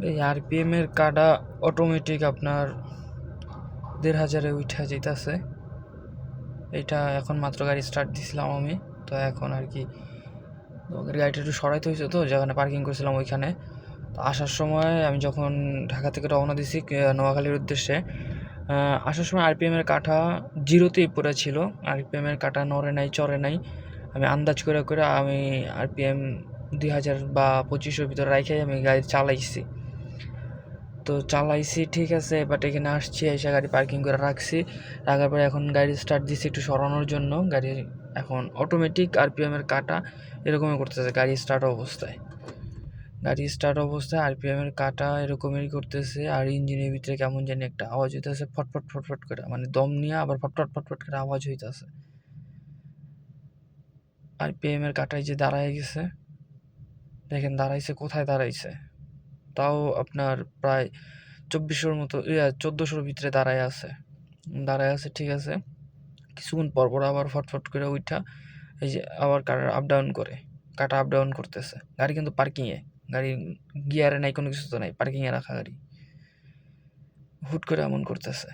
এই আরপিএম এর কাটা অটোমেটিক আপনার ১,৫০০-এ উঠা যাইতাছে। এটা এখন মাত্র গাড়ি স্টার্ট দিছিলাম আমি, তো এখন আর কি গাড়িটা একটু সরাইতে হয়েছে, তো যেখানে পার্কিং করছিলাম ওইখানে। তো আসার সময় আমি যখন ঢাকা থেকে রওনা দিছি নোয়াখালীর উদ্দেশ্যে, আসার সময় আরপিএমের কাঠা 0তেই পড়ে ছিল। আরপিএমের কাঠা নড়ে নাই, চড়ে নাই। আমি আন্দাজ করে আমি আরপিএম ২,০০০ বা ২৫০০ ভিতরে রাইখাই আমি গাড়ি চালাইছি। তো চালাইছি ঠিক আছে, বাট এখানে আসছি, এসে গাড়ি পার্কিং করে রাখছি। রাখার পরে এখন গাড়ি স্টার্ট দিচ্ছি একটু সরানোর জন্য। গাড়ি এখন অটোমেটিক আরপিএমের কাটা এরকমই করতেছে গাড়ি স্টার্ট অবস্থায়। আরপিএমের কাটা এরকমই করতেছে। আর ইঞ্জিনের ভিতরে কেমন জানি একটা আওয়াজ হইতেছে, ফটফট ফটফট করে, মানে দম নিয়ে আবার ফটফট ফটফট করে আওয়াজ হইতেছে। আরপিএমের কাটায় যে দাঁড়ায় গেছে, দেখেন দাঁড়াইছে, কোথায় দাঁড়াইছে, তাও আপনার প্রায় ২৪০০-র মতো, ১৪০০-র ভিতরে দাঁড়ায় আছে। ঠিক আছে। কিছুক্ষণ পরপর আবার ফটফট করে উঠা এই যে আবার কাটা আপ ডাউন করতেছে। গাড়ি কিন্তু পার্কিংয়ে, গাড়ি গিয়ারে নাই, কোনো কিছু তো নাই, পার্কিংয়ে রাখা গাড়ি। হুট করে এমন করতেছে।